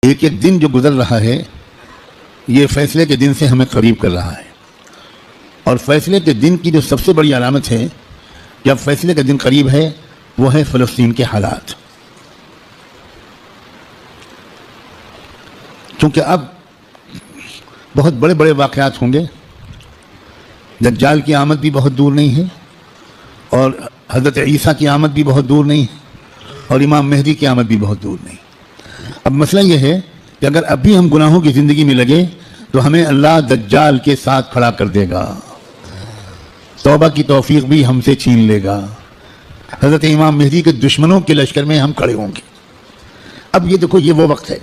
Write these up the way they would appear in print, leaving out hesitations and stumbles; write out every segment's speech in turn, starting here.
ایک ایک دن جو گزر رہا ہے یہ فیصلے کے دن سے ہمیں قریب کر رہا ہے، اور فیصلے کے دن کی جو سب سے بڑی علامت ہے کہ اب فیصلے کا دن قریب ہے وہ ہے فلسطین کے حالات. کیونکہ اب بہت بڑے بڑے واقعات ہوں گے. دجال کی آمد بھی بہت دور نہیں ہے، اور حضرت عیسیٰ کی آمد بھی بہت دور نہیں ہے، اور امام مہدی کی آمد بھی بہت دور نہیں. اب مسئلہ یہ ہے کہ اگر اب بھی ہم گناہوں کی زندگی میں لگے تو ہمیں اللہ دجال کے ساتھ کھڑا کر دے گا، توبہ کی توفیق بھی ہم سے چھین لے گا. حضرت امام مہدی کے دشمنوں کے لشکر میں ہم کھڑے ہوں گے. اب یہ دیکھو، یہ وہ وقت ہے،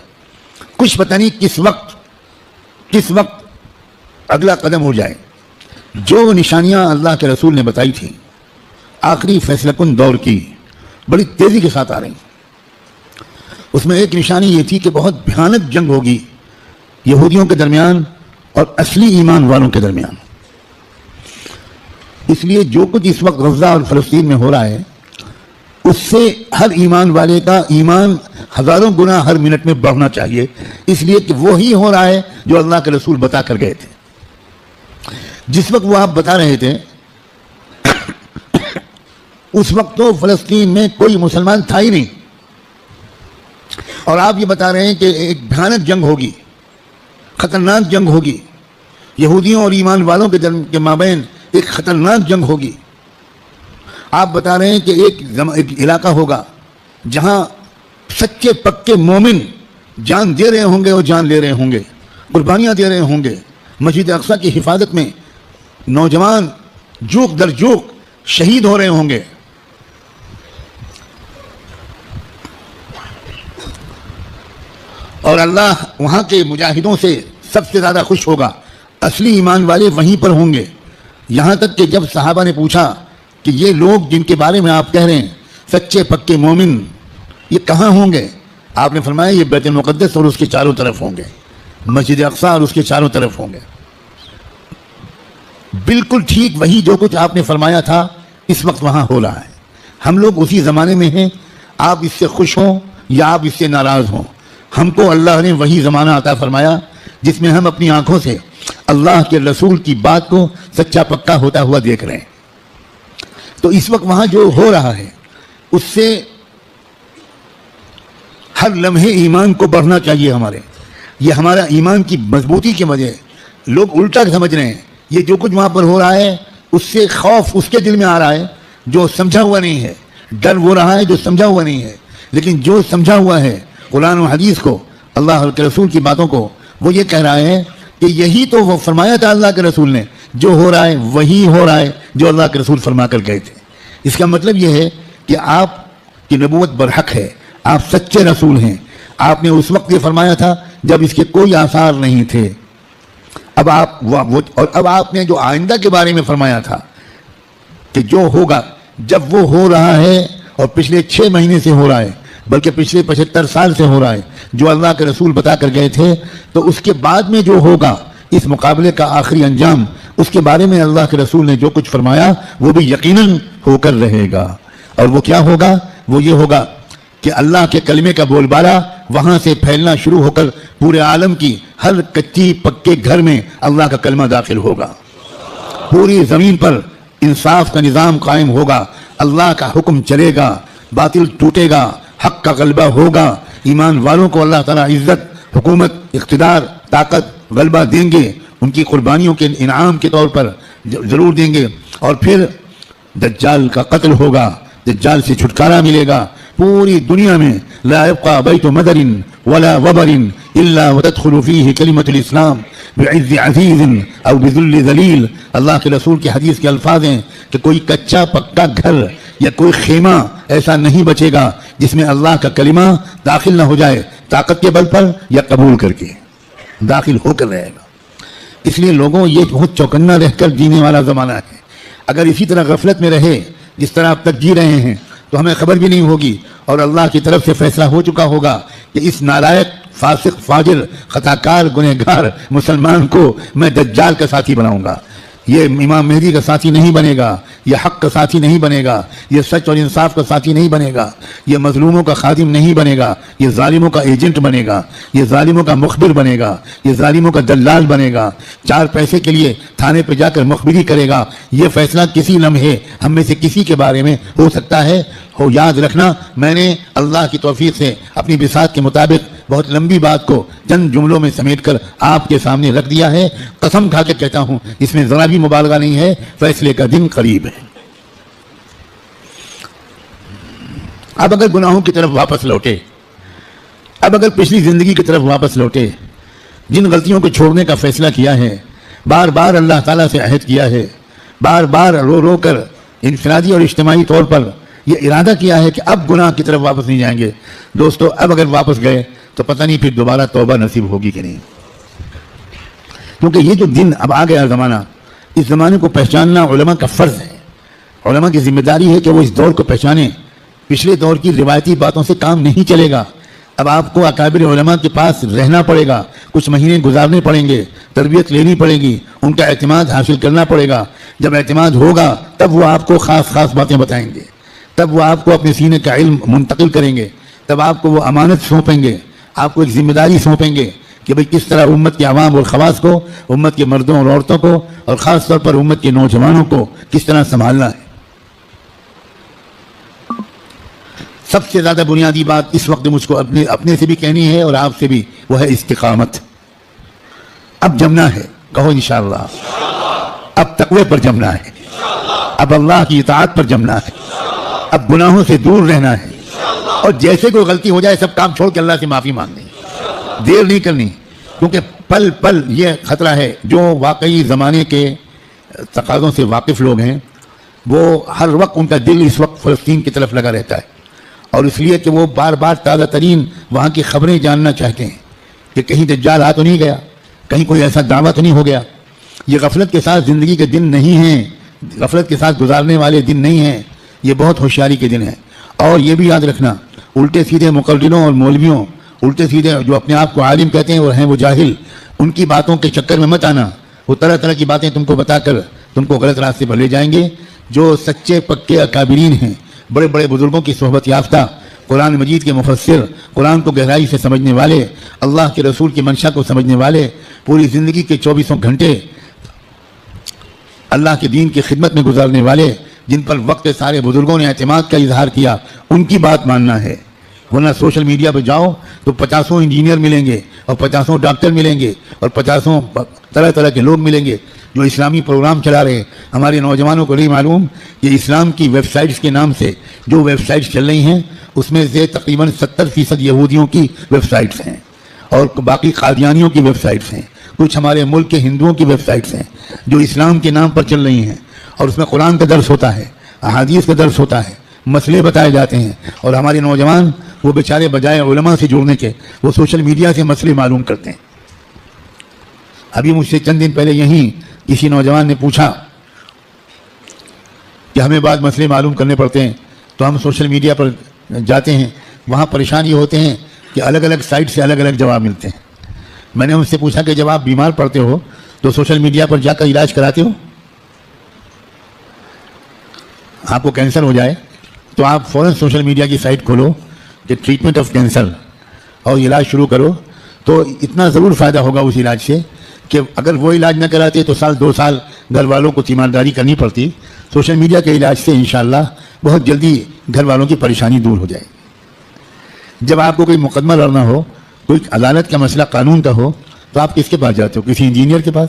کچھ پتہ نہیں کس وقت اگلا قدم ہو جائے. جو نشانیاں اللہ کے رسول نے بتائی تھیں آخری فیصلہ کن دور کی، بڑی تیزی کے ساتھ آ رہی ہیں. اس میں ایک نشانی یہ تھی کہ بہت بھیانک جنگ ہوگی یہودیوں کے درمیان اور اصلی ایمان والوں کے درمیان. اس لیے جو کچھ اس وقت غزہ اور فلسطین میں ہو رہا ہے اس سے ہر ایمان والے کا ایمان ہزاروں گنا ہر منٹ میں بڑھنا چاہیے، اس لیے کہ وہی ہو رہا ہے جو اللہ کے رسول بتا کر گئے تھے. جس وقت وہ آپ بتا رہے تھے اس وقت تو فلسطین میں کوئی مسلمان تھا ہی نہیں، اور آپ یہ بتا رہے ہیں کہ ایک بھیانک جنگ ہوگی، خطرناک جنگ ہوگی، یہودیوں اور ایمان والوں کے مابین ایک خطرناک جنگ ہوگی. آپ بتا رہے ہیں کہ ایک علاقہ ہوگا جہاں سچے پکے مومن جان دے رہے ہوں گے اور جان لے رہے ہوں گے، قربانیاں دے رہے ہوں گے. مسجد اقصیٰ کی حفاظت میں نوجوان جوک در جوک شہید ہو رہے ہوں گے. اور اللہ وہاں کے مجاہدوں سے سب سے زیادہ خوش ہوگا. اصلی ایمان والے وہیں پر ہوں گے. یہاں تک کہ جب صحابہ نے پوچھا کہ یہ لوگ جن کے بارے میں آپ کہہ رہے ہیں سچے پکے مومن، یہ کہاں ہوں گے؟ آپ نے فرمایا یہ بیت المقدس اور اس کے چاروں طرف ہوں گے، مسجد اقصیٰ اور اس کے چاروں طرف ہوں گے. بالکل ٹھیک وہی جو کچھ آپ نے فرمایا تھا اس وقت وہاں ہو رہا ہے. ہم لوگ اسی زمانے میں ہیں. آپ اس سے خوش ہوں یا آپ اس سے ناراض ہوں، ہم کو اللہ نے وہی زمانہ عطا فرمایا جس میں ہم اپنی آنکھوں سے اللہ کے رسول کی بات کو سچا پکا ہوتا ہوا دیکھ رہے ہیں. تو اس وقت وہاں جو ہو رہا ہے اس سے ہر لمحے ایمان کو بڑھنا چاہیے. یہ ہمارا ایمان کی مضبوطی کی وجہ. لوگ الٹا سمجھ رہے ہیں یہ جو کچھ وہاں پر ہو رہا ہے اس سے خوف اس کے دل میں آ رہا ہے جو سمجھا ہوا نہیں ہے. ڈر وہ رہا ہے جو سمجھا ہوا نہیں ہے. لیکن جو سمجھا ہوا ہے قرآن و حدیث کو، اللہ کے رسول کی باتوں کو، وہ یہ کہہ رہا ہے کہ یہی تو وہ فرمایا تھا اللہ کے رسول نے، جو ہو رہا ہے وہی ہو رہا ہے جو اللہ کے رسول فرما کر گئے تھے. اس کا مطلب یہ ہے کہ آپ کی نبوت برحق ہے، آپ سچے رسول ہیں. آپ نے اس وقت یہ فرمایا تھا جب اس کے کوئی آثار نہیں تھے. اب آپ نے جو آئندہ کے بارے میں فرمایا تھا کہ جو ہوگا، جب وہ ہو رہا ہے اور پچھلے 6 مہینے سے ہو رہا ہے، بلکہ پچھلے 75 سال سے ہو رہا ہے، جو اللہ کے رسول بتا کر گئے تھے، تو اس کے بعد میں جو ہوگا اس مقابلے کا آخری انجام، اس کے بارے میں اللہ کے رسول نے جو کچھ فرمایا وہ بھی یقیناً ہو کر رہے گا. اور وہ کیا ہوگا؟ وہ یہ ہوگا کہ اللہ کے کلمے کا بول بالا وہاں سے پھیلنا شروع ہو کر پورے عالم کی ہر کچی پکے گھر میں اللہ کا کلمہ داخل ہوگا. پوری زمین پر انصاف کا نظام قائم ہوگا، اللہ کا حکم چلے گا، باطل ٹوٹے گا، حق کا غلبہ ہوگا. ایمان والوں کو اللہ تعالیٰ عزت، حکومت، اقتدار، طاقت، غلبہ دیں گے، ان کی قربانیوں کے انعام کے طور پر ضرور دیں گے. اور پھر دجال کا قتل ہوگا، دجال سے چھٹکارا ملے گا. پوری دنیا میں لا يبقى بیت مدر ولا وبر الا وتدخل فيه کلمة الاسلام بعز عزیز او بذل ذلیل. اللہ کے رسول کی حدیث کے الفاظ ہیں کہ کوئی کچا پکا گھر یا کوئی خیمہ ایسا نہیں بچے گا جس میں اللہ کا کلمہ داخل نہ ہو جائے، طاقت کے بل پر یا قبول کر کے داخل ہو کر رہے گا. اس لیے لوگوں یہ بہت چوکنا رہ کر جینے والا زمانہ ہے. اگر اسی طرح غفلت میں رہے جس طرح اب تک جی رہے ہیں تو ہمیں خبر بھی نہیں ہوگی، اور اللہ کی طرف سے فیصلہ ہو چکا ہوگا کہ اس نالائق، فاسق، فاجر، خطاکار، گنہگار مسلمان کو میں دجال کا ساتھی بناؤں گا. یہ امام مہدی کا ساتھی نہیں بنے گا، یہ حق کا ساتھی نہیں بنے گا، یہ سچ اور انصاف کا ساتھی نہیں بنے گا، یہ مظلوموں کا خادم نہیں بنے گا، یہ ظالموں کا ایجنٹ بنے گا، یہ ظالموں کا مخبر بنے گا، یہ ظالموں کا دلال بنے گا، 4 پیسے کے لیے تھانے پہ جا کر مخبری کرے گا۔ یہ فیصلہ کسی لمحے ہم میں سے کسی کے بارے میں ہو سکتا ہے۔ ہو یاد رکھنا، میں نے اللہ کی توفیق سے اپنی بساط کے مطابق بہت لمبی بات کو چند جملوں میں سمیٹ کر آپ کے سامنے رکھ دیا ہے۔ قسم کھا کے کہتا ہوں، اس میں ذرا بھی مبالغہ نہیں ہے، فیصلے کا دن قریب ہے۔ اب اگر گناہوں کی طرف واپس لوٹے، اب اگر پچھلی زندگی کی طرف واپس لوٹے، جن غلطیوں کو چھوڑنے کا فیصلہ کیا ہے، بار بار اللہ تعالیٰ سے عہد کیا ہے، بار بار رو رو کر انفرادی اور اجتماعی طور پر یہ ارادہ کیا ہے کہ اب گناہ کی طرف واپس نہیں جائیں گے، دوستو اب اگر واپس گئے تو پتہ نہیں پھر دوبارہ توبہ نصیب ہوگی کہ نہیں، کیونکہ یہ جو دن اب آ گیا زمانہ، اس زمانے کو پہچاننا علماء کا فرض ہے۔ علماء کی ذمہ داری ہے کہ وہ اس دور کو پہچانیں۔ پچھلے دور کی روایتی باتوں سے کام نہیں چلے گا، اب آپ کو اکابر علماء کے پاس رہنا پڑے گا، کچھ مہینے گزارنے پڑیں گے، تربیت لینی پڑے گی، ان کا اعتماد حاصل کرنا پڑے گا۔ جب اعتماد ہوگا تب وہ آپ کو خاص خاص باتیں بتائیں گے، تب وہ آپ کو اپنے سینے کا علم منتقل کریں گے، تب آپ کو وہ امانت سونپیں گے، آپ کو ایک ذمہ داری سونپیں گے کہ بھئی کس طرح امت کے عوام اور خواص کو، امت کے مردوں اور عورتوں کو، اور خاص طور پر امت کے نوجوانوں کو کس طرح سنبھالنا ہے۔ سب سے زیادہ بنیادی بات اس وقت مجھ کو اپنے سے بھی کہنی ہے اور آپ سے بھی، وہ ہے استقامت۔ اب جمنا ہے، کہو انشاءاللہ۔ اب تقوی پر جمنا ہے، اب اللہ کی اطاعت پر جمنا ہے، اب گناہوں سے دور رہنا ہے، اور جیسے کوئی غلطی ہو جائے سب کام چھوڑ کے اللہ سے معافی مانگنی، دیر نہیں کرنی، کیونکہ پل پل یہ خطرہ ہے۔ جو واقعی زمانے کے تقاضوں سے واقف لوگ ہیں، وہ ہر وقت ان کا دل اس وقت فلسطین کی طرف لگا رہتا ہے، اور اس لیے کہ وہ بار بار تازہ ترین وہاں کی خبریں جاننا چاہتے ہیں کہ کہیں دجال آ تو نہیں گیا، کہیں کوئی ایسا دعویٰ تو نہیں ہو گیا۔ یہ غفلت کے ساتھ زندگی کے دن نہیں ہیں، غفلت کے ساتھ گزارنے والے دن نہیں ہیں، یہ بہت ہوشیاری کے دن ہیں۔ اور یہ بھی یاد رکھنا، الٹے سیدھے مقرروں اور مولویوں، الٹے سیدھے جو اپنے آپ کو عالم کہتے ہیں اور ہیں وہ جاہل، ان کی باتوں کے چکر میں مت آنا۔ وہ طرح طرح کی باتیں تم کو بتا کر تم کو غلط راستے پر لے جائیں گے۔ جو سچے پکے اکابرین ہیں، بڑے بڑے بزرگوں کی صحبت یافتہ، قرآن مجید کے مفسر، قرآن کو گہرائی سے سمجھنے والے، اللہ کے رسول کی منشا کو سمجھنے والے، پوری زندگی کے 24 گھنٹے اللہ کے دین کی خدمت میں گزارنے والے، جن پر وقت سارے بزرگوں نے اعتماد کا اظہار کیا، ان کی بات ماننا ہے۔ ورنہ سوشل میڈیا پہ جاؤ تو 50 انجینئر ملیں گے، اور 50 ڈاکٹر ملیں گے، اور 50 طرح طرح کے لوگ ملیں گے جو اسلامی پروگرام چلا رہے ہیں۔ ہمارے نوجوانوں کو نہیں معلوم کہ اسلام کی ویب سائٹس کے نام سے جو ویب سائٹس چل رہی ہیں، اس میں سے تقریباً 70% یہودیوں کی ویب سائٹس ہیں، اور باقی قادیانیوں کی ویب سائٹس ہیں، کچھ ہمارے ملک کے ہندوؤں کی ویب سائٹس ہیں جو اسلام کے نام پر چل رہی ہیں، اور اس میں قرآن کا درس ہوتا ہے، احادیث کا درس ہوتا ہے، مسئلے بتائے جاتے ہیں، اور ہمارے نوجوان وہ بیچارے بجائے علماء سے جڑنے کے وہ سوشل میڈیا سے مسئلے معلوم کرتے ہیں۔ ابھی مجھ سے چند دن پہلے یہیں کسی نوجوان نے پوچھا کہ ہمیں بعض مسئلے معلوم کرنے پڑتے ہیں تو ہم سوشل میڈیا پر جاتے ہیں، وہاں پریشان یہ ہوتے ہیں کہ الگ الگ سائٹ سے الگ الگ جواب ملتے ہیں۔ میں نے ان سے پوچھا کہ جب آپ بیمار پڑتے ہو تو سوشل میڈیا پر جا کر علاج کراتے ہو؟ آپ کو کینسر ہو جائے تو آپ فوراً سوشل میڈیا کی سائٹ کھولو کہ ٹریٹمنٹ آف کینسر، اور علاج شروع کرو، تو اتنا ضرور فائدہ ہوگا اس علاج سے کہ اگر وہ علاج نہ کراتے تو 2 سال گھر والوں کو تیمارداری کرنی پڑتی۔ سوشل میڈیا کے علاج سے انشاءاللہ بہت جلدی گھر والوں کی پریشانی دور ہو جائے گی۔ جب آپ کو کوئی مقدمہ لڑنا ہو، کوئی عدالت کا مسئلہ قانون کا ہو، تو آپ کس کے پاس جاتے ہو؟ کسی انجینئر کے پاس؟